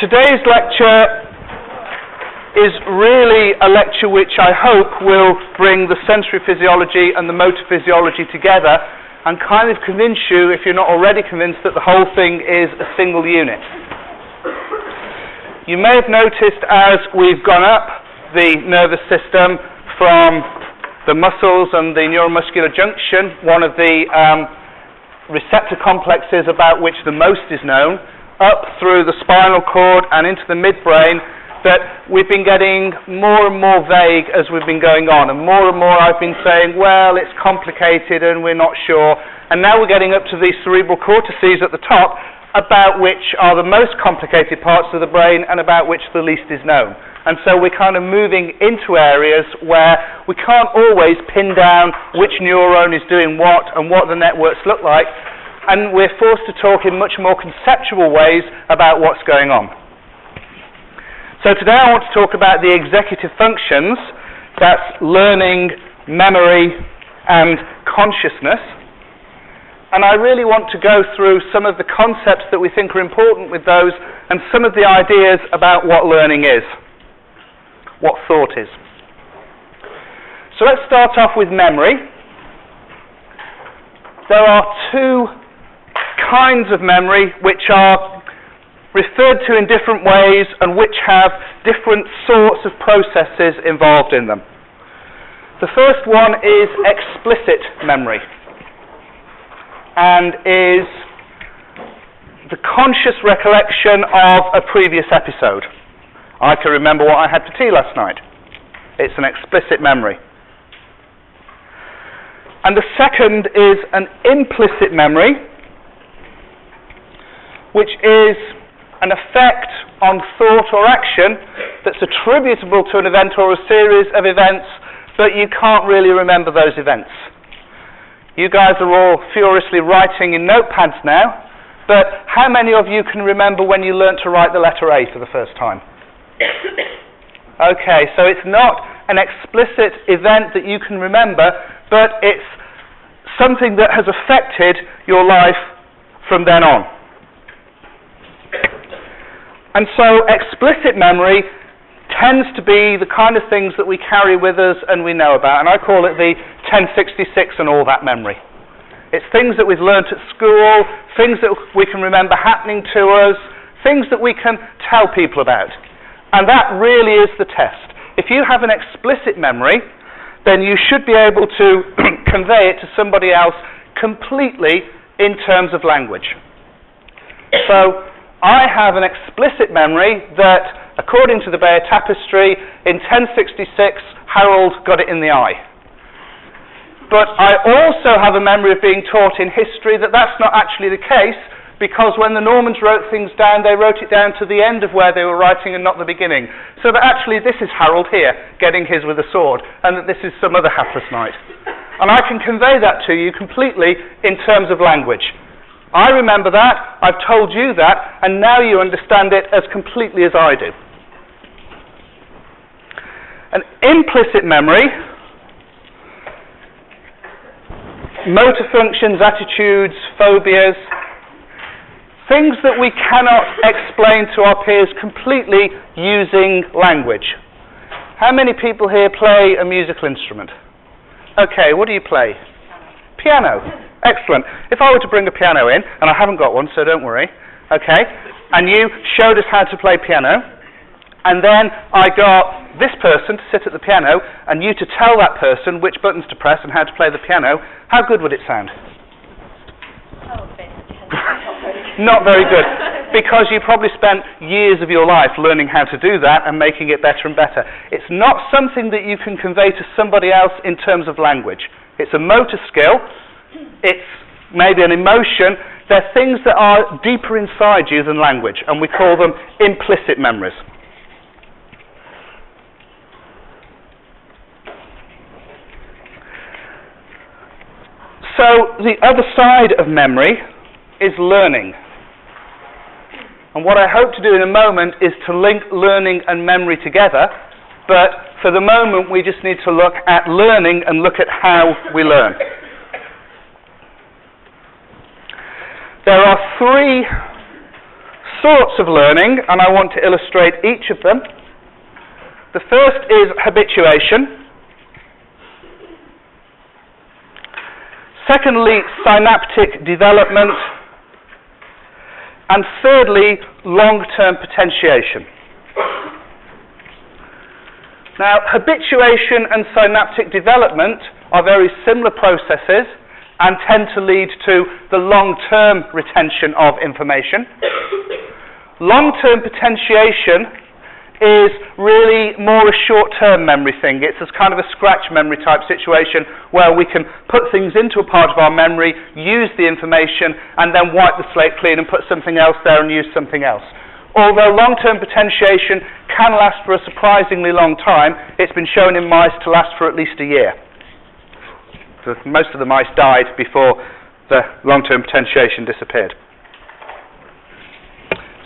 Today's lecture is really a lecture which I hope will bring the sensory physiology and the motor physiology together and kind of convince you, if you're not already convinced, that the whole thing is a single unit. You may have noticed as we've gone up the nervous system from the muscles and the neuromuscular junction, one of the receptor complexes about which the most is known, up through the spinal cord and into the midbrain, that we've been getting more and more vague as we've been going on, and more I've been saying, well, it's complicated and we're not sure, and now we're getting up to these cerebral cortices at the top, about which are the most complicated parts of the brain and about which the least is known. And so we're kind of moving into areas where we can't always pin down which neuron is doing what and what the networks look like, and we're forced to talk in much more conceptual ways about what's going on. So today I want to talk about the executive functions, that's learning, memory, and consciousness. And I really want to go through some of the concepts that we think are important with those and some of the ideas about what learning is, what thought is. So let's start off with memory. There are two kinds of memory which are referred to in different ways and which have different sorts of processes involved in them. The first one is explicit memory, and is the conscious recollection of a previous episode. I can remember what I had for tea last night. It's an explicit memory. And the second is an implicit memory, which is an effect on thought or action that's attributable to an event or a series of events, but you can't really remember those events. You guys are all furiously writing in notepads now, but how many of you can remember when you learnt to write the letter A for the first time? Okay, so it's not an explicit event that you can remember, but it's something that has affected your life from then on. And so explicit memory tends to be the kind of things that we carry with us and we know about, and I call it the 1066 and all that memory. It's things that we've learnt at school, things that we can remember happening to us, things that we can tell people about. And that really is the test. If you have an explicit memory, then you should be able to convey it to somebody else completely in terms of language. So I have an explicit memory that, according to the Bayeux Tapestry, in 1066, Harold got it in the eye. But I also have a memory of being taught in history that that's not actually the case, because when the Normans wrote things down, they wrote it down to the end of where they were writing and not the beginning. So that actually this is Harold here, getting his with a sword, and that this is some other hapless knight. And I can convey that to you completely in terms of language. I remember that, I've told you that, and now you understand it as completely as I do. An implicit memory, motor functions, attitudes, phobias, things that we cannot explain to our peers completely using language. How many people here play a musical instrument? Okay, what do you play? Piano. Excellent. If I were to bring a piano in, and I haven't got one, so don't worry, okay, and you showed us how to play piano, and then I got this person to sit at the piano, and you to tell that person which buttons to press and how to play the piano, how good would it sound? Oh, Not very good, because you probably spent years of your life learning how to do that and making it better and better. It's not something that you can convey to somebody else in terms of language. It's a motor skill. It's maybe an emotion. They're things that are deeper inside you than language, and we call them implicit memories. So the other side of memory is learning. And what I hope to do in a moment is to link learning and memory together, but for the moment we just need to look at learning and look at how we learn. There are three sorts of learning, and I want to illustrate each of them. The first is habituation. Secondly, synaptic development. And thirdly, long-term potentiation. Now, habituation and synaptic development are very similar processes and tend to lead to the long-term retention of information. Long-term potentiation is really more a short-term memory thing. It's a kind of a scratch memory type situation where we can put things into a part of our memory, use the information, and then wipe the slate clean and put something else there and use something else. Although long-term potentiation can last for a surprisingly long time, it's been shown in mice to last for at least a year. So most of the mice died before the long-term potentiation disappeared.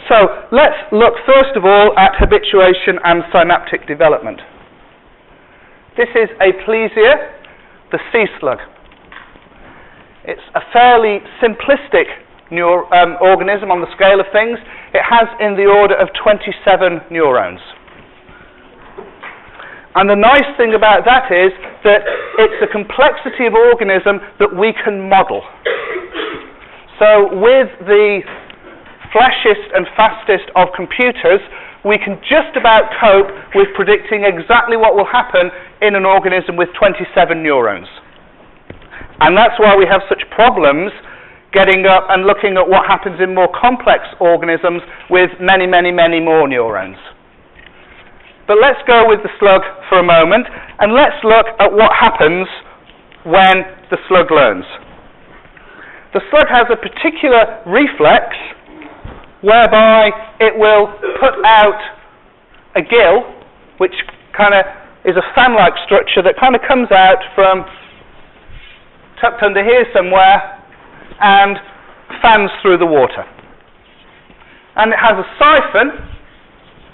So let's look first of all at habituation and synaptic development. This is Aplysia, the sea slug. It's a fairly simplistic organism on the scale of things. It has in the order of 27 neurons. And the nice thing about that is that it's a complexity of organism that we can model. So with the flashiest and fastest of computers, we can just about cope with predicting exactly what will happen in an organism with 27 neurons. And that's why we have such problems getting up and looking at what happens in more complex organisms with many, many, many more neurons. But let's go with the slug for a moment, and let's look at what happens when the slug learns. The slug has a particular reflex whereby it will put out a gill, which kind of is a fan-like structure that kind of comes out from tucked under here somewhere and fans through the water. And it has a siphon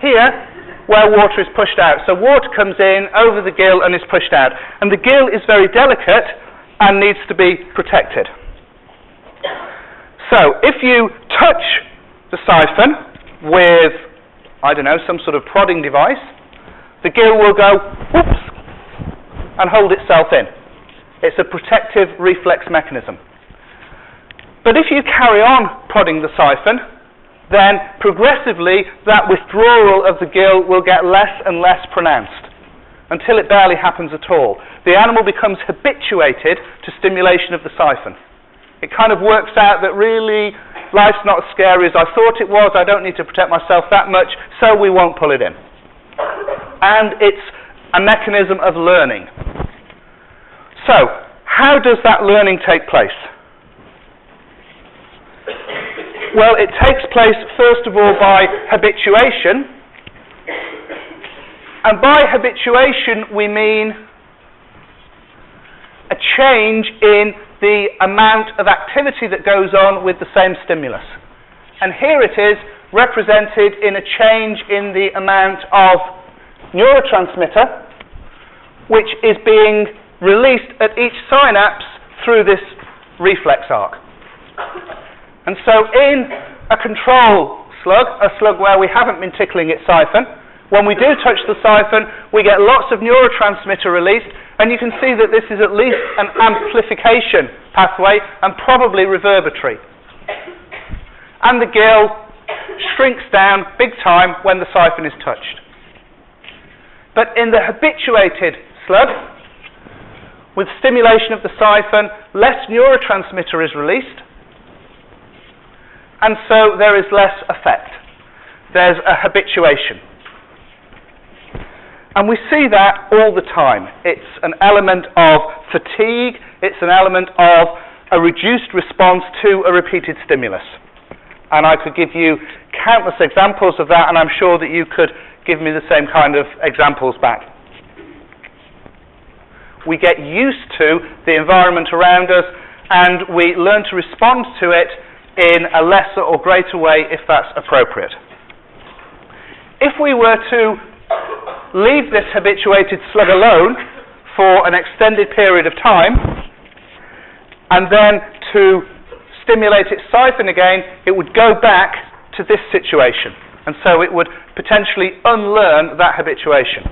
here where water is pushed out. So water comes in over the gill and is pushed out. And the gill is very delicate and needs to be protected. So if you touch the siphon with, I don't know, some sort of prodding device, the gill will go whoops and hold itself in. It's a protective reflex mechanism. But if you carry on prodding the siphon, then progressively that withdrawal of the gill will get less and less pronounced until it barely happens at all. The animal becomes habituated to stimulation of the siphon. It kind of works out that really life's not as scary as I thought it was, I don't need to protect myself that much, so we won't pull it in. And it's a mechanism of learning. So, how does that learning take place? Well, it takes place, first of all, by habituation. And by habituation, we mean a change in the amount of activity that goes on with the same stimulus. And here it is represented in a change in the amount of neurotransmitter which is being released at each synapse through this reflex arc. And so in a control slug, a slug where we haven't been tickling its siphon, when we do touch the siphon, we get lots of neurotransmitter released, and you can see that this is at least an amplification pathway and probably reverberatory. And the gill shrinks down big time when the siphon is touched. But in the habituated slug, with stimulation of the siphon, less neurotransmitter is released, and so there is less effect. There's a habituation. And we see that all the time. It's an element of fatigue, it's an element of a reduced response to a repeated stimulus. And I could give you countless examples of that, and I'm sure that you could give me the same kind of examples back. We get used to the environment around us, and we learn to respond to it in a lesser or greater way if that's appropriate. If we were to leave this habituated slug alone for an extended period of time, and then to stimulate its siphon again, it would go back to this situation. And so it would potentially unlearn that habituation.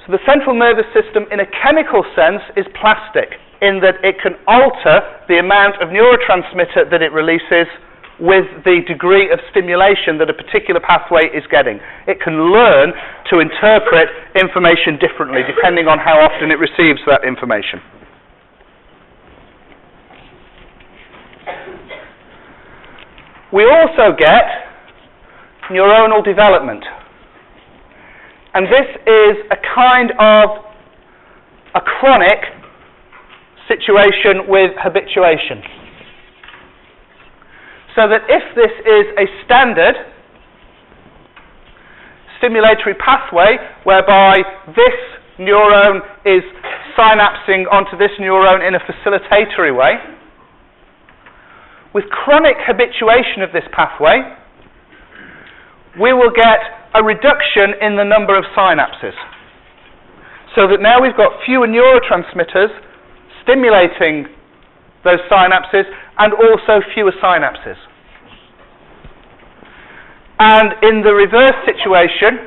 So the central nervous system, in a chemical sense, is plastic, in that it can alter the amount of neurotransmitter that it releases with the degree of stimulation that a particular pathway is getting. It can learn to interpret information differently depending on how often it receives that information. We also get neuronal development. And this is a kind of a chronic situation with habituation. So that if this is a standard stimulatory pathway whereby this neuron is synapsing onto this neuron in a facilitatory way, with chronic habituation of this pathway, we will get a reduction in the number of synapses. So that now we've got fewer neurotransmitters stimulating those synapses and also fewer synapses. And in the reverse situation,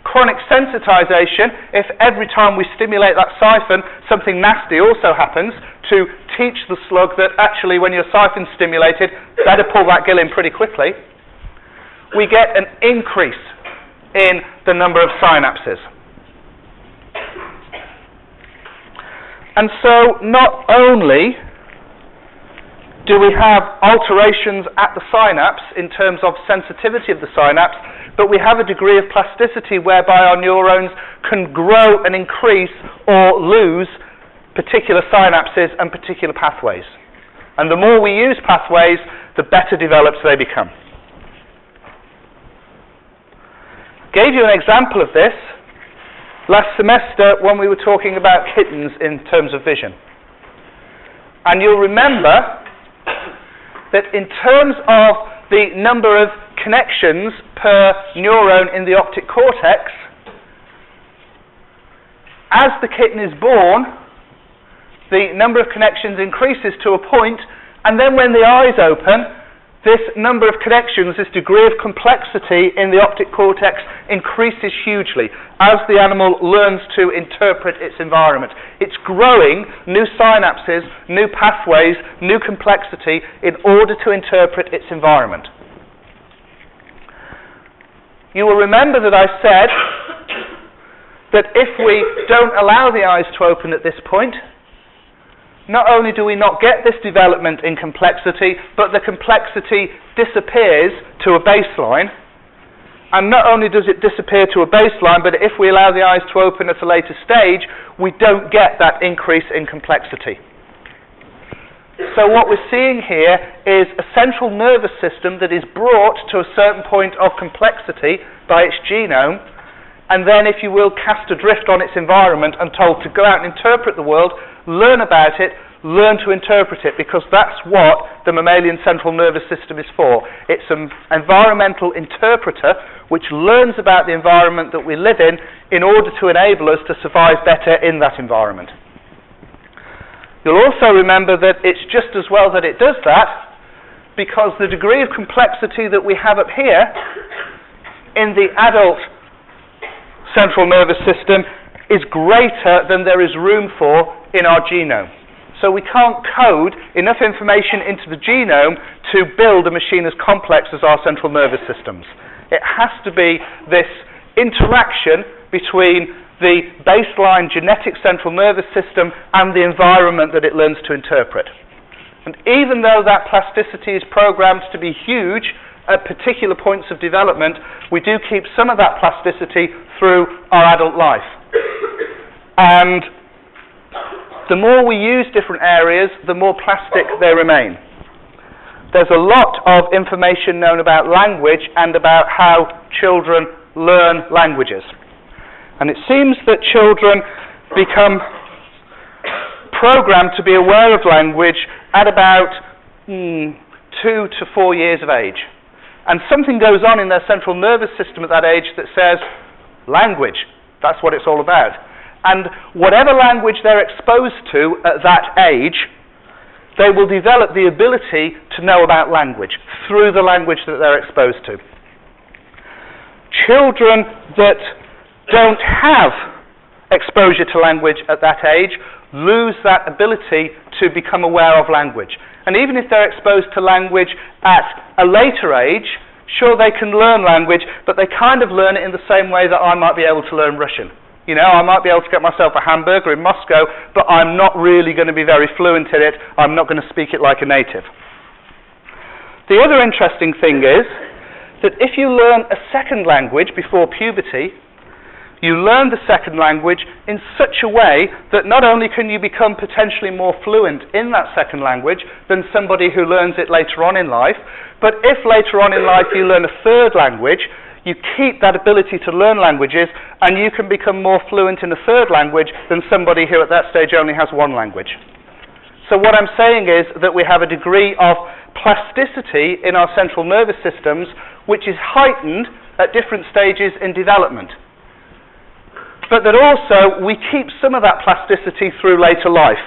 chronic sensitization, if every time we stimulate that siphon, something nasty also happens to teach the slug that actually when your siphon's stimulated, better pull that gill in pretty quickly, we get an increase in the number of synapses. And so not only do we have alterations at the synapse in terms of sensitivity of the synapse, but we have a degree of plasticity whereby our neurons can grow and increase or lose particular synapses and particular pathways. And the more we use pathways, the better developed they become. Gave you an example of this last semester when we were talking about kittens in terms of vision. And you'll remember that in terms of the number of connections per neuron in the optic cortex, as the kitten is born, the number of connections increases to a point, and then when the eyes open, this number of connections, this degree of complexity in the optic cortex increases hugely as the animal learns to interpret its environment. It's growing new synapses, new pathways, new complexity in order to interpret its environment. You will remember that I said that if we don't allow the eyes to open at this point, not only do we not get this development in complexity, but the complexity disappears to a baseline. And not only does it disappear to a baseline, but if we allow the eyes to open at a later stage, we don't get that increase in complexity. So what we're seeing here is a central nervous system that is brought to a certain point of complexity by its genome, and then, if you will, cast adrift on its environment and told to go out and interpret the world, learn about it, learn to interpret it, because that's what the mammalian central nervous system is for. It's an environmental interpreter which learns about the environment that we live in order to enable us to survive better in that environment. You'll also remember that it's just as well that it does that, because the degree of complexity that we have up here in the adult central nervous system is greater than there is room for in our genome. So we can't code enough information into the genome to build a machine as complex as our central nervous systems. It has to be this interaction between the baseline genetic central nervous system and the environment that it learns to interpret. And even though that plasticity is programmed to be huge at particular points of development, we do keep some of that plasticity through our adult life. And the more we use different areas, the more plastic they remain. There's a lot of information known about language and about how children learn languages. And it seems that children become programmed to be aware of language at about 2 to 4 years of age. And something goes on in their central nervous system at that age that says, language, that's what it's all about. And whatever language they're exposed to at that age they will develop the ability to know about language through the language that they're exposed to. Children that don't have exposure to language at that age lose that ability to become aware of language. And even if they're exposed to language at a later age, sure, they can learn language, but they kind of learn it in the same way that I might be able to learn Russian. You know, I might be able to get myself a hamburger in Moscow, but I'm not really going to be very fluent in it. I'm not going to speak it like a native. The other interesting thing is that if you learn a second language before puberty, you learn the second language in such a way that not only can you become potentially more fluent in that second language than somebody who learns it later on in life, but if later on in life you learn a third language, you keep that ability to learn languages, and you can become more fluent in a third language than somebody who at that stage only has one language. So what I'm saying is that we have a degree of plasticity in our central nervous systems which is heightened at different stages in development. But that also we keep some of that plasticity through later life,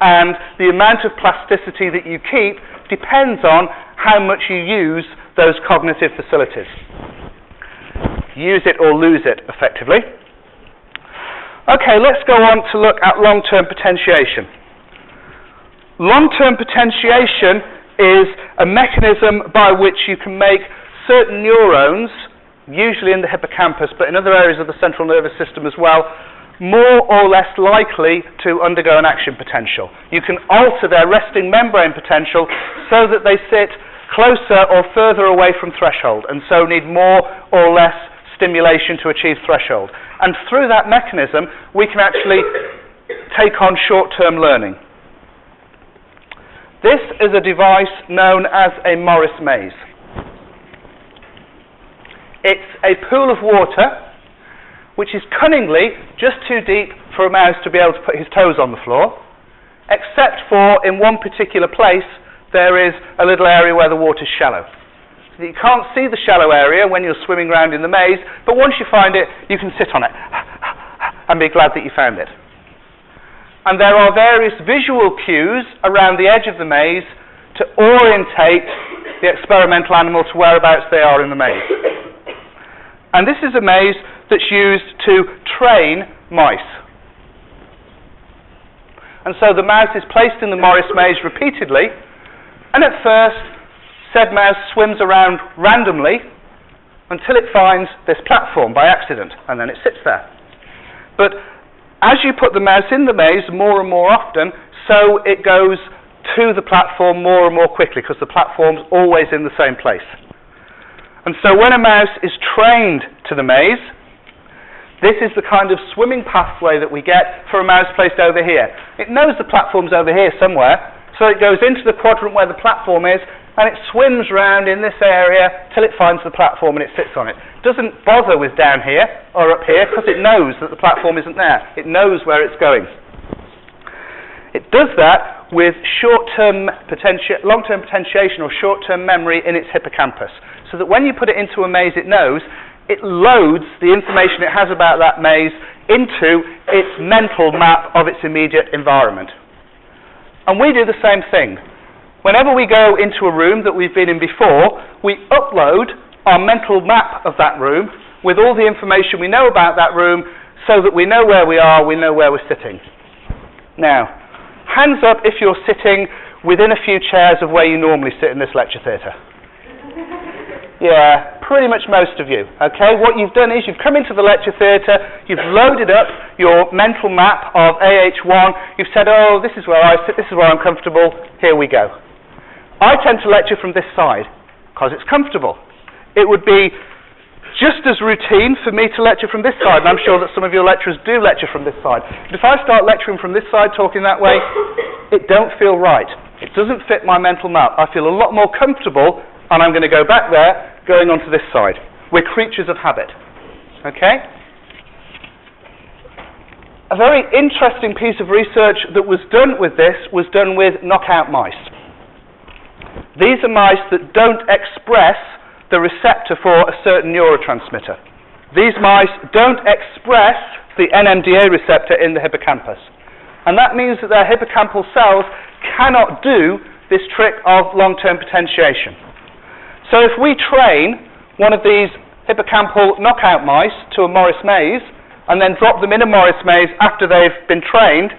and the amount of plasticity that you keep depends on how much you use those cognitive facilities. Use it or lose it, effectively. Okay, let's go on to look at long-term potentiation. Long-term potentiation is a mechanism by which you can make certain neurons, usually in the hippocampus, but in other areas of the central nervous system as well, more or less likely to undergo an action potential. You can alter their resting membrane potential so that they sit closer or further away from threshold, and so need more or less stimulation to achieve threshold. And through that mechanism, we can actually take on short-term learning. This is a device known as a Morris maze. It's a pool of water which is cunningly just too deep for a mouse to be able to put his toes on the floor, except for in one particular place there is a little area where the water's shallow. So you can't see the shallow area when you're swimming around in the maze, but once you find it, you can sit on it and be glad that you found it. And there are various visual cues around the edge of the maze to orientate the experimental animal to whereabouts they are in the maze. And this is a maze that's used to train mice. And so the mouse is placed in the Morris maze repeatedly, and at first, said mouse swims around randomly until it finds this platform by accident, and then it sits there. But as you put the mouse in the maze more and more often, so it goes to the platform more and more quickly, because the platform's always in the same place. And so when a mouse is trained to the maze, this is the kind of swimming pathway that we get for a mouse placed over here. It knows the platform's over here somewhere, so it goes into the quadrant where the platform is, and it swims round in this area till it finds the platform and it sits on it. It doesn't bother with down here or up here because it knows that the platform isn't there. It knows where it's going. It does that with long-term potentiation or short-term memory in its hippocampus, so that when you put it into a maze it knows, it loads the information it has about that maze into its mental map of its immediate environment. And we do the same thing. Whenever we go into a room that we've been in before, we upload our mental map of that room with all the information we know about that room so that we know where we are, we know where we're sitting. Now, hands up if you're sitting within a few chairs of where you normally sit in this lecture theatre. Yeah, pretty much most of you. Okay, what you've done is you've come into the lecture theatre, you've loaded up your mental map of AH1, you've said, oh, this is where I sit, this is where I'm comfortable, here we go. I tend to lecture from this side because it's comfortable. It would be just as routine for me to lecture from this side, and I'm sure that some of your lecturers do lecture from this side. But if I start lecturing from this side, talking that way, it don't feel right. It doesn't fit my mental map. I feel a lot more comfortable, and I'm going to go back there, going onto this side. We're creatures of habit. Okay? A very interesting piece of research that was done with this was done with knockout mice. These are mice that don't express the receptor for a certain neurotransmitter. These mice don't express the NMDA receptor in the hippocampus. And that means that their hippocampal cells cannot do this trick of long-term potentiation. So if we train one of these hippocampal knockout mice to a Morris maze and then drop them in a Morris maze after they've been trained,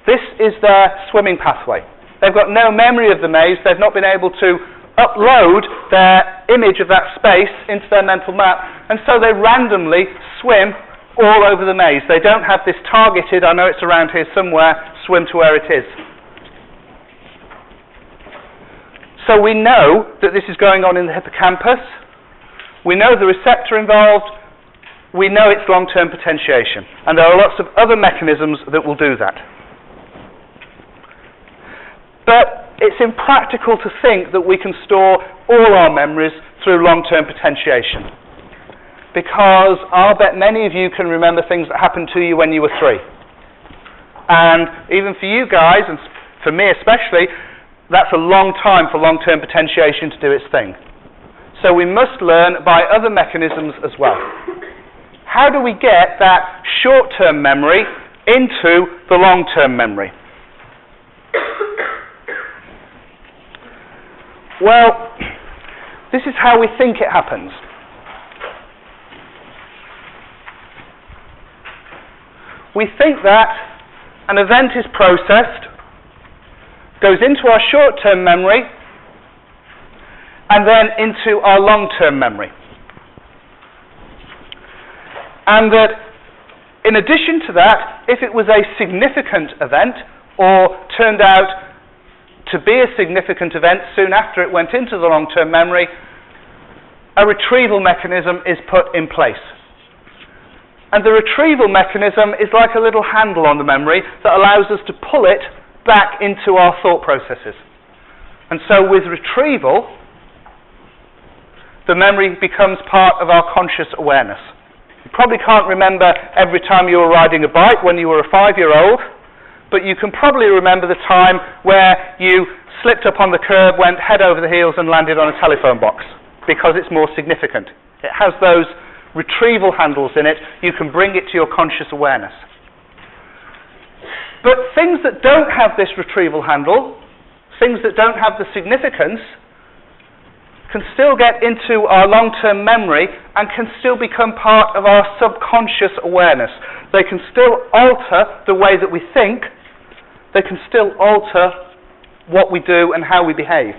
this is their swimming pathway. They've got no memory of the maze. They've not been able to upload their image of that space into their mental map, and so they randomly swim all over the maze. They don't have this targeted, I know it's around here somewhere, swim to where it is. So we know that this is going on in the hippocampus. We know the receptor involved. We know it's long-term potentiation. And there are lots of other mechanisms that will do that. But it's impractical to think that we can store all our memories through long-term potentiation. Because I'll bet many of you can remember things that happened to you when you were 3. And even for you guys, and for me especially, that's a long time for long-term potentiation to do its thing. So we must learn by other mechanisms as well. How do we get that short-term memory into the long-term memory? Well, this is how we think it happens. We think that an event is processed, goes into our short-term memory, and then into our long-term memory. And that, in addition to that, if it was a significant event, or turned out to be a significant event soon after it went into the long-term memory, a retrieval mechanism is put in place. And the retrieval mechanism is like a little handle on the memory that allows us to pull it back into our thought processes. And so with retrieval, the memory becomes part of our conscious awareness. You probably can't remember every time you were riding a bike when you were a 5-year-old, but you can probably remember the time where you slipped up on the curb, went head over the heels and landed on a telephone box, because it's more significant. It has those retrieval handles in it. You can bring it to your conscious awareness. But things that don't have this retrieval handle, things that don't have the significance, can still get into our long-term memory and can still become part of our subconscious awareness. They can still alter the way that we think. They can still alter what we do and how we behave.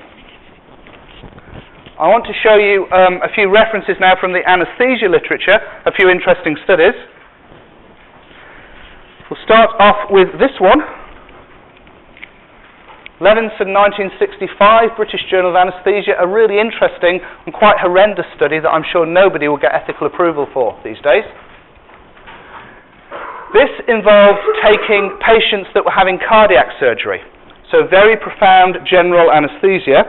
I want to show you a few references now from the anesthesia literature, a few interesting studies. We'll start off with this one. Levinson, 1965, British Journal of Anesthesia, a really interesting and quite horrendous study that I'm sure nobody will get ethical approval for these days. This involved taking patients that were having cardiac surgery, so very profound general anesthesia,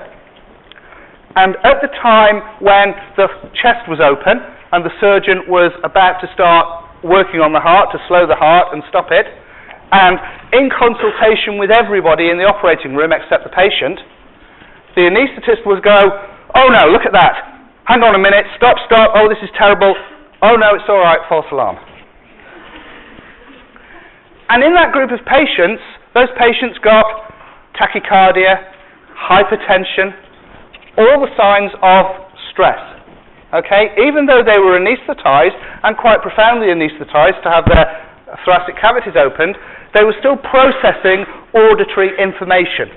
and at the time when the chest was open and the surgeon was about to start working on the heart to slow the heart and stop it, and in consultation with everybody in the operating room except the patient, the anaesthetist would go, "Oh no, look at that. Hang on a minute, stop, oh this is terrible. Oh no, it's all right, false alarm." And in that group of patients, those patients got tachycardia, hypertension, all the signs of stress. Okay? Even though they were anaesthetized, and quite profoundly anaesthetized to have their thoracic cavities opened, they were still processing auditory information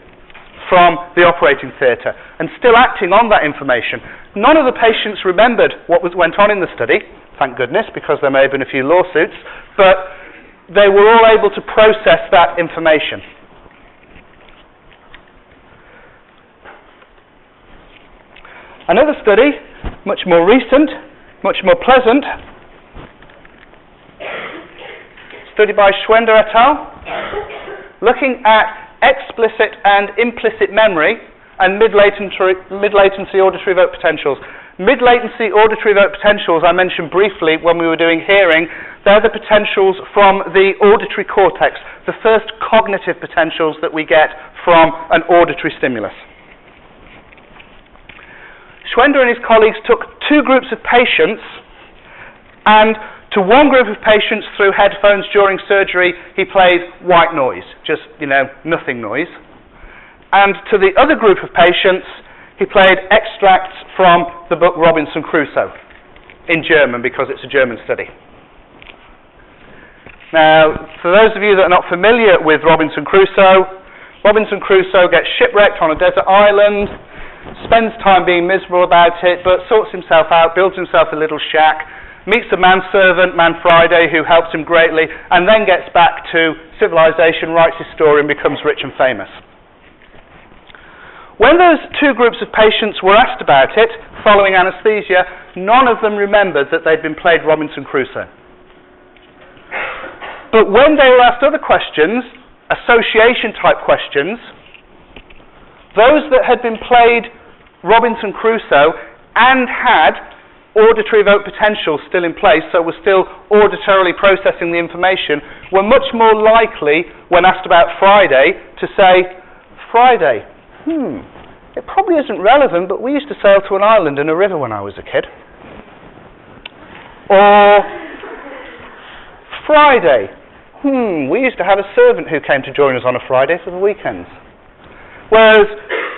from the operating theatre and still acting on that information. None of the patients remembered what went on in the study, thank goodness, because there may have been a few lawsuits, but they were all able to process that information. Another study, much more recent, much more pleasant, study by Schwender et al., looking at explicit and implicit memory and mid-latency auditory evoked potentials. Mid-latency auditory evoked potentials, I mentioned briefly when we were doing hearing, they're the potentials from the auditory cortex, the first cognitive potentials that we get from an auditory stimulus. Schwender and his colleagues took two groups of patients and To one group of patients through headphones during surgery, he played white noise, just, nothing noise. And to the other group of patients, he played extracts from the book Robinson Crusoe, in German, because it's a German study. Now, for those of you that are not familiar with Robinson Crusoe gets shipwrecked on a desert island, spends time being miserable about it, but sorts himself out, builds himself a little shack, meets a manservant, Man Friday, who helps him greatly, and then gets back to civilization, writes his story, and becomes rich and famous. When those two groups of patients were asked about it, following anaesthesia, none of them remembered that they'd been played Robinson Crusoe. But when they were asked other questions, association-type questions, those that had been played Robinson Crusoe and had auditory evoked potential still in place, so were still auditorily processing the information, were much more likely, when asked about Friday, to say, Friday, it probably isn't relevant, but we used to sail to an island in a river when I was a kid. Or, Friday, we used to have a servant who came to join us on a Friday for the weekends. Whereas,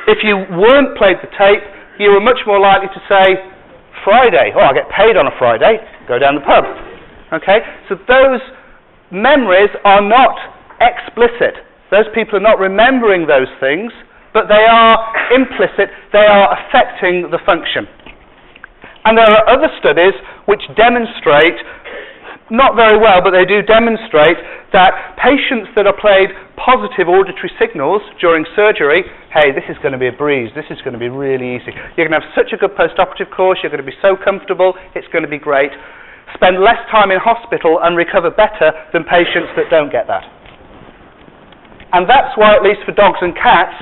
if you weren't played the tape, you were much more likely to say, Friday, I get paid on a Friday, go down the pub. Okay? So those memories are not explicit. Those people are not remembering those things, but they are implicit, they are affecting the function. And there are other studies which demonstrate, not very well, but they do demonstrate that patients that are played positive auditory signals during surgery, hey, this is going to be a breeze, this is going to be really easy. You're going to have such a good post-operative course, you're going to be so comfortable, it's going to be great. Spend less time in hospital and recover better than patients that don't get that. And that's why, at least for dogs and cats,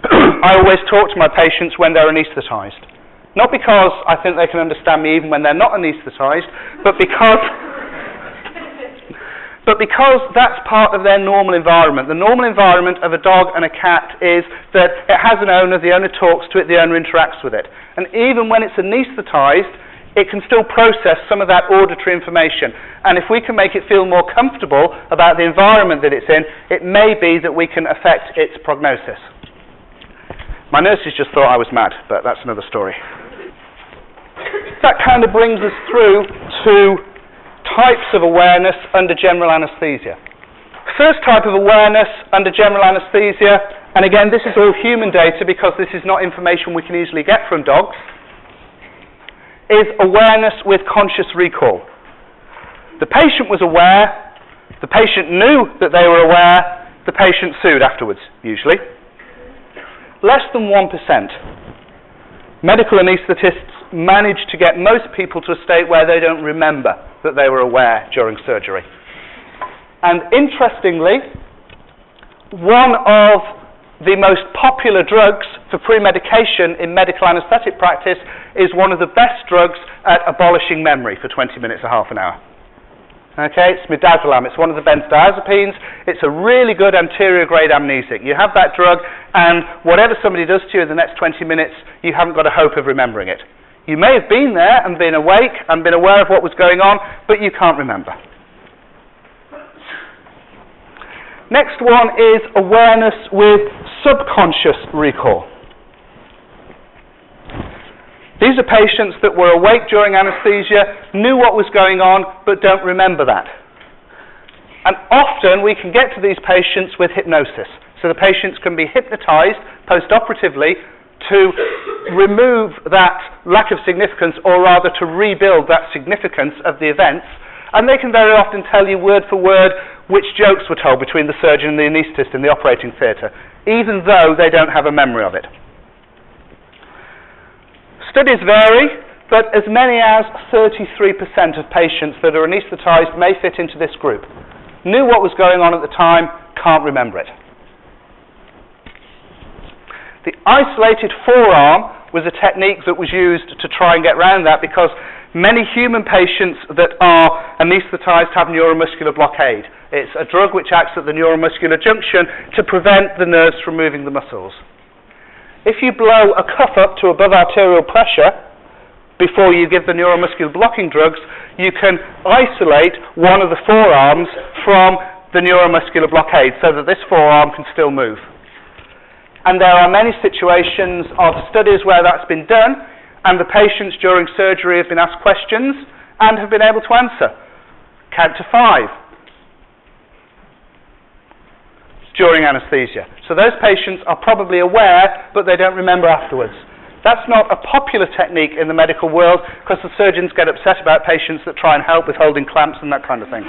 I always talk to my patients when they're anaesthetised. Not because I think they can understand me even when they're not anaesthetised, but because that's part of their normal environment. The normal environment of a dog and a cat is that it has an owner, the owner talks to it, the owner interacts with it. And even when it's anaesthetised, it can still process some of that auditory information. And if we can make it feel more comfortable about the environment that it's in, it may be that we can affect its prognosis. My nurses just thought I was mad, but that's another story. That kind of brings us through to types of awareness under general anaesthesia. First type of awareness under general anaesthesia, and again this is all human data because this is not information we can easily get from dogs, is awareness with conscious recall. The patient was aware, the patient knew that they were aware, the patient sued afterwards, usually. Less than 1%. Medical anaesthetists manage to get most people to a state where they don't remember that they were aware during surgery. And interestingly, one of the most popular drugs for pre-medication in medical anaesthetic practice is one of the best drugs at abolishing memory for 20 minutes or half an hour. Okay, it's midazolam. It's one of the benzodiazepines. It's a really good anterior-grade amnesic. You have that drug, and whatever somebody does to you in the next 20 minutes, you haven't got a hope of remembering it. You may have been there and been awake and been aware of what was going on, but you can't remember. Next one is awareness with subconscious recall. These are patients that were awake during anaesthesia, knew what was going on, but don't remember that. And often we can get to these patients with hypnosis. So the patients can be hypnotised post-operatively to remove that lack of significance, or rather to rebuild that significance of the events. And they can very often tell you word for word which jokes were told between the surgeon and the anaesthetist in the operating theatre, even though they don't have a memory of it. Studies vary, but as many as 33% of patients that are anaesthetised may fit into this group. Knew what was going on at the time, can't remember it. The isolated forearm was a technique that was used to try and get around that, because many human patients that are anaesthetised have neuromuscular blockade. It's a drug which acts at the neuromuscular junction to prevent the nerves from moving the muscles. If you blow a cuff up to above arterial pressure, before you give the neuromuscular blocking drugs, you can isolate one of the forearms from the neuromuscular blockade so that this forearm can still move. And there are many situations of studies where that's been done, and the patients during surgery have been asked questions and have been able to answer. Count to 5 during anesthesia. So those patients are probably aware, but they don't remember afterwards. That's not a popular technique in the medical world because the surgeons get upset about patients that try and help with holding clamps and that kind of thing.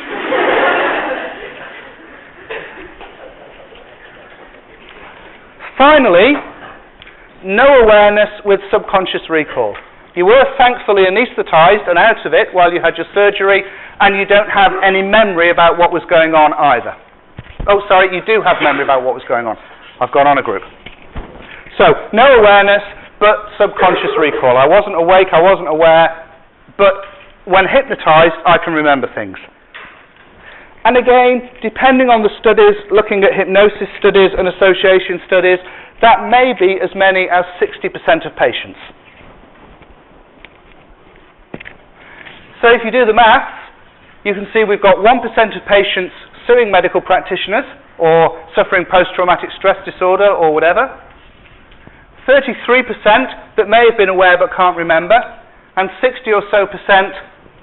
Finally, no awareness with subconscious recall. You were thankfully anaesthetized and out of it while you had your surgery, and you don't have any memory about what was going on either. Oh, sorry, you do have memory about what was going on. I've gone on a group. So, no awareness, but subconscious recall. I wasn't awake, I wasn't aware, but when hypnotized, I can remember things. And again, depending on the studies, looking at hypnosis studies and association studies, that may be as many as 60% of patients. So if you do the maths, you can see we've got 1% of patients suing medical practitioners or suffering post-traumatic stress disorder or whatever, 33% that may have been aware but can't remember, and 60 or so percent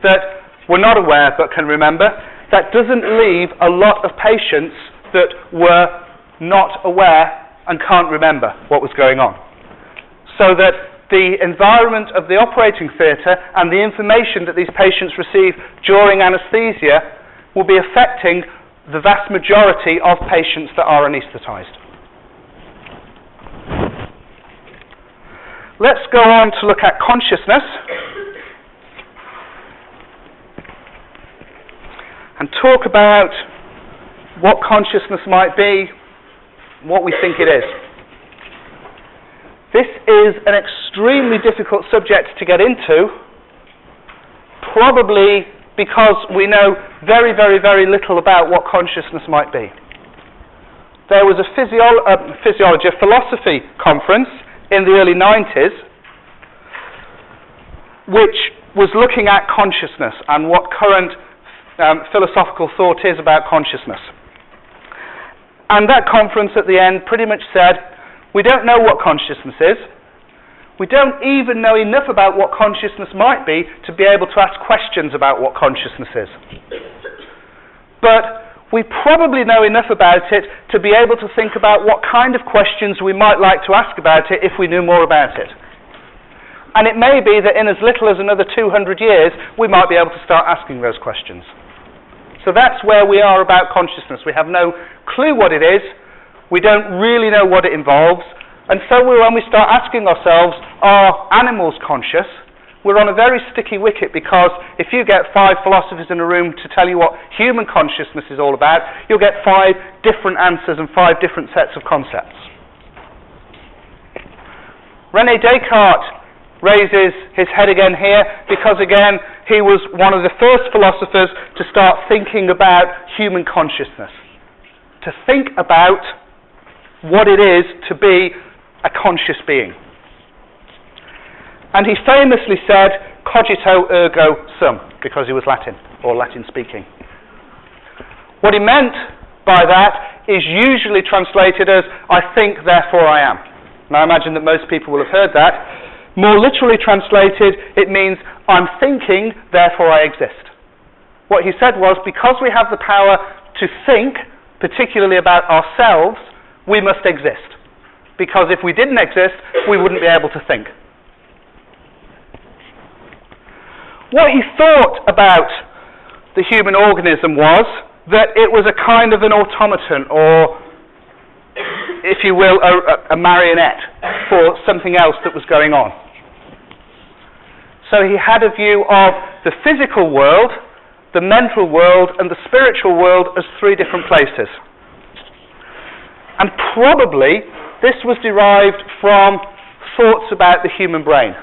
that were not aware but can remember. That doesn't leave a lot of patients that were not aware and can't remember what was going on. So that the environment of the operating theatre and the information that these patients receive during anaesthesia will be affecting the vast majority of patients that are anaesthetised. Let's go on to look at consciousness and talk about what consciousness might be, what we think it is. This is an extremely difficult subject to get into, probably because we know very, very, very little about what consciousness might be. There was a philosophy conference in the early 90s which was looking at consciousness and what current philosophical thought is about consciousness. And that conference at the end pretty much said, we don't know what consciousness is. We don't even know enough about what consciousness might be to be able to ask questions about what consciousness is. But we probably know enough about it to be able to think about what kind of questions we might like to ask about it if we knew more about it. And it may be that in as little as another 200 years, we might be able to start asking those questions. So that's where we are about consciousness. We have no clue what it is. We don't really know what it involves. And so when we start asking ourselves, are animals conscious? We're on a very sticky wicket because if you get 5 philosophers in a room to tell you what human consciousness is all about, you'll get 5 different answers and 5 different sets of concepts. René Descartes raises his head again here because, again, he was one of the first philosophers to start thinking about human consciousness, to think about what it is to be a conscious being. And he famously said, cogito ergo sum, because he was Latin, or Latin speaking. What he meant by that is usually translated as, I think, therefore I am. And I imagine that most people will have heard that. More literally translated, it means, I'm thinking, therefore I exist. What he said was, because we have the power to think, particularly about ourselves, we must exist. Because if we didn't exist, we wouldn't be able to think. What he thought about the human organism was that it was a kind of an automaton, or, if you will, a marionette for something else that was going on. So he had a view of the physical world, the mental world, and the spiritual world as 3 different places. And probably this was derived from thoughts about the human brain.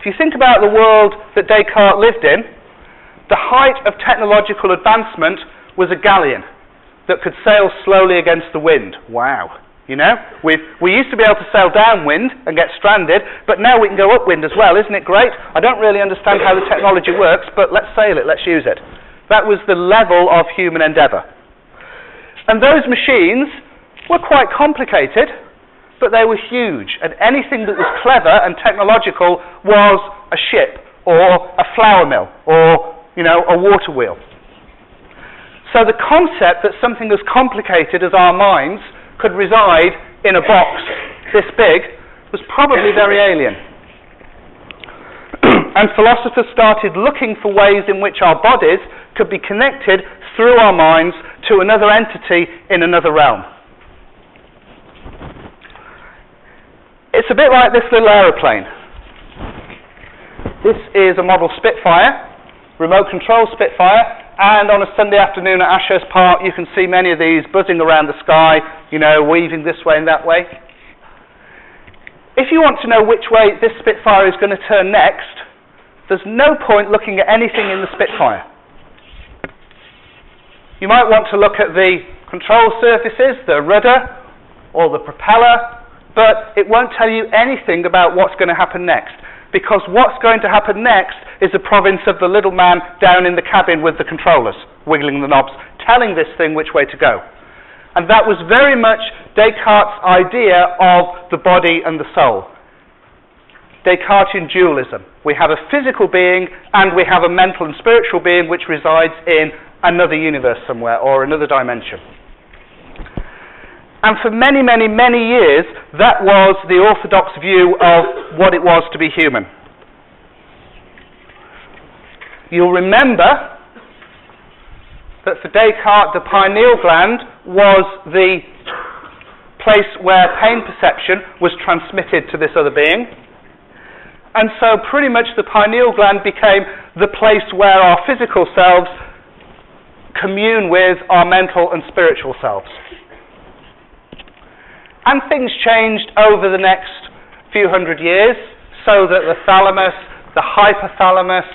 If you think about the world that Descartes lived in, the height of technological advancement was a galleon that could sail slowly against the wind. Wow. You know, we used to be able to sail downwind and get stranded, but now we can go upwind as well. Isn't it great? I don't really understand how the technology works, but let's sail it, let's use it. That was the level of human endeavour. And those machines were quite complicated, but they were huge. And anything that was clever and technological was a ship, or a flour mill, or, you know, a water wheel. So the concept that something as complicated as our minds could reside in a box this big was probably very alien. And philosophers started looking for ways in which our bodies could be connected through our minds to another entity in another realm. It's a bit like this little aeroplane. This is a model Spitfire, remote control Spitfire, and on a Sunday afternoon at Ashurst Park you can see many of these buzzing around the sky, you know, weaving this way and that way. If you want to know which way this Spitfire is going to turn next, there's no point looking at anything in the Spitfire. You might want to look at the control surfaces, the rudder, or the propeller, but it won't tell you anything about what's going to happen next, because what's going to happen next is the province of the little man down in the cabin with the controllers, wiggling the knobs, telling this thing which way to go. And that was very much Descartes' idea of the body and the soul. Descartesian dualism. We have a physical being and we have a mental and spiritual being which resides in another universe somewhere or another dimension. And for many, many, many years, that was the orthodox view of what it was to be human. You'll remember that for Descartes, the pineal gland was the place where pain perception was transmitted to this other being. And so pretty much the pineal gland became the place where our physical selves commune with our mental and spiritual selves. And things changed over the next few hundred years, so that the thalamus, the hypothalamus,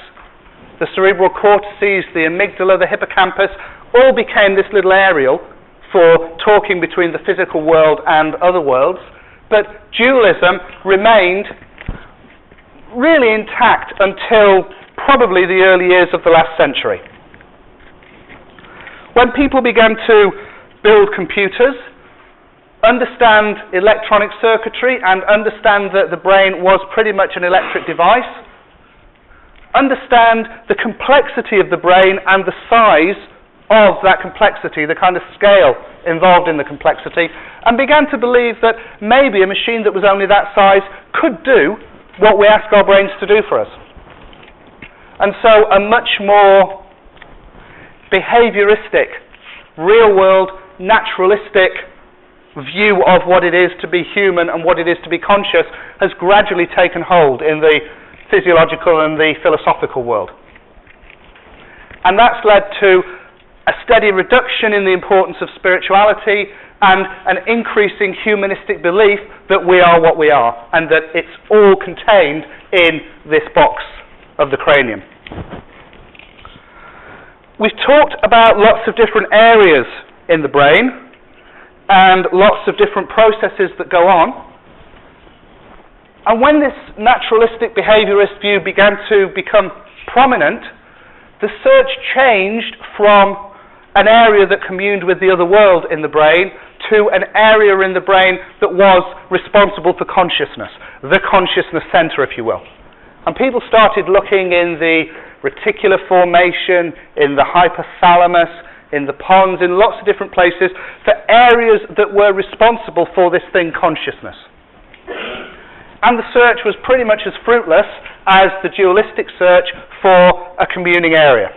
the cerebral cortices, the amygdala, the hippocampus, all became this little aerial for talking between the physical world and other worlds. But dualism remained really intact until probably the early years of the last century. When people began to build computers, understand electronic circuitry, and understand that the brain was pretty much an electric device, understand the complexity of the brain and the size of that complexity, the kind of scale involved in the complexity, and began to believe that maybe a machine that was only that size could do what we ask our brains to do for us. And so a much more behavioristic, real-world, naturalistic view of what it is to be human and what it is to be conscious has gradually taken hold in the physiological and the philosophical world. And that's led to a steady reduction in the importance of spirituality and an increasing humanistic belief that we are what we are and that it's all contained in this box of the cranium. We've talked about lots of different areas in the brain and lots of different processes that go on. And when this naturalistic behaviorist view began to become prominent, the search changed from an area that communed with the other world in the brain to an area in the brain that was responsible for consciousness, the consciousness center, if you will. And people started looking in the reticular formation, in the hypothalamus, in the pons, in lots of different places, for areas that were responsible for this thing, consciousness. And the search was pretty much as fruitless as the dualistic search for a communing area.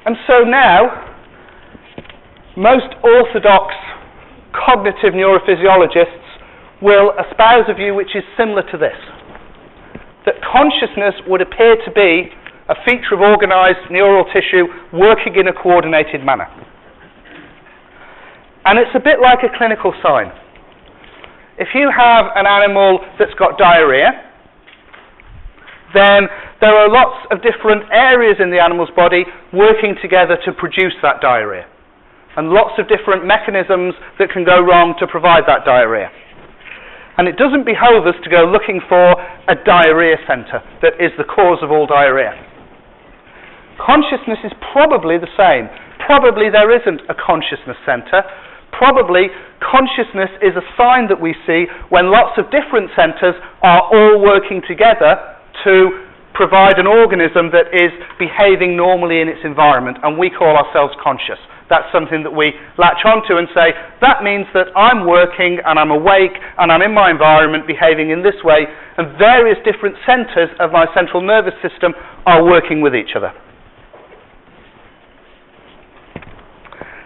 And so now, most orthodox cognitive neurophysiologists will espouse a view which is similar to this, that consciousness would appear to be a feature of organized neural tissue working in a coordinated manner. And it's a bit like a clinical sign. If you have an animal that's got diarrhea, then there are lots of different areas in the animal's body working together to produce that diarrhea. and lots of different mechanisms that can go wrong to provide that diarrhea. And it doesn't behove us to go looking for a diarrhea centre that is the cause of all diarrhea. Consciousness is probably the same. Probably there isn't a consciousness centre. Probably consciousness is a sign that we see when lots of different centres are all working together to provide an organism that is behaving normally in its environment, and we call ourselves conscious. That's something that we latch onto and say, that means that I'm working and I'm awake and I'm in my environment behaving in this way, and various different centres of my central nervous system are working with each other.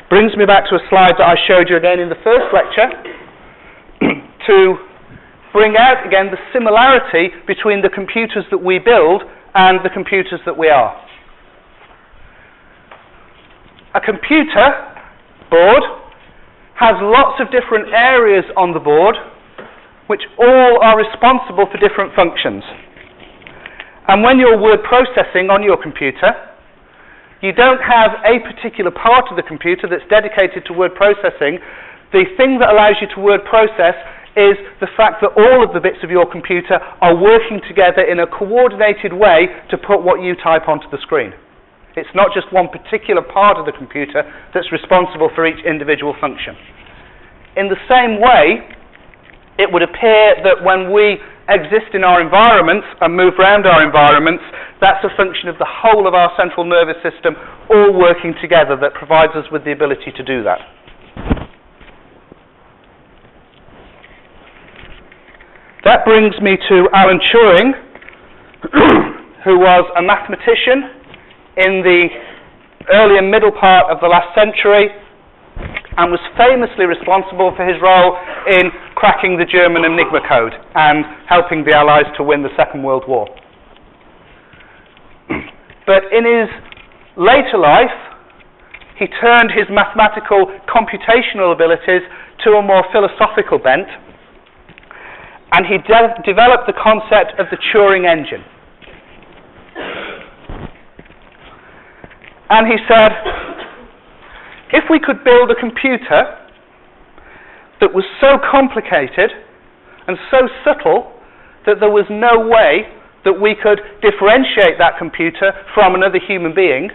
Brings me back to a slide that I showed you again in the first lecture to bring out again the similarity between the computers that we build and the computers that we are. A computer board has lots of different areas on the board which all are responsible for different functions. And when you're word processing on your computer, you don't have a particular part of the computer that's dedicated to word processing. The thing that allows you to word process is the fact that all of the bits of your computer are working together in a coordinated way to put what you type onto the screen. It's not just one particular part of the computer that's responsible for each individual function. In the same way, it would appear that when we exist in our environments and move around our environments, that's a function of the whole of our central nervous system all working together that provides us with the ability to do that. That brings me to Alan Turing, who was a mathematician in the early and middle part of the last century and was famously responsible for his role in cracking the German Enigma code and helping the Allies to win the Second World War. But in his later life, he turned his mathematical computational abilities to a more philosophical bent, and he developed the concept of the Turing engine. And he said, if we could build a computer that was so complicated and so subtle that there was no way that we could differentiate that computer from another human being,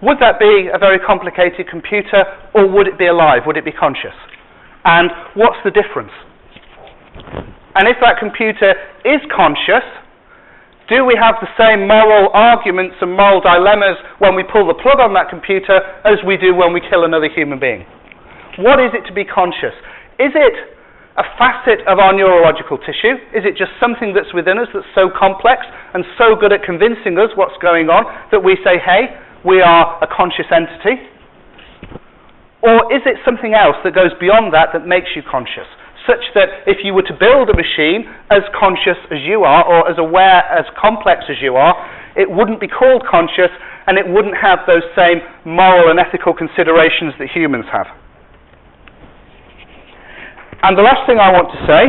would that be a very complicated computer, or would it be alive? Would it be conscious? And what's the difference? And if that computer is conscious, do we have the same moral arguments and moral dilemmas when we pull the plug on that computer as we do when we kill another human being? What is it to be conscious? Is it a facet of our neurological tissue? Is it just something that's within us that's so complex and so good at convincing us what's going on that we say, hey, we are a conscious entity? Or is it something else that goes beyond that that makes you conscious? Such that if you were to build a machine as conscious as you are, or as aware, as complex as you are, it wouldn't be called conscious, and it wouldn't have those same moral and ethical considerations that humans have. And the last thing I want to say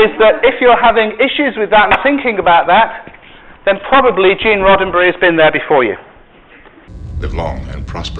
is that if you're having issues with that and thinking about that, then probably Gene Roddenberry has been there before you. Live long and prosper.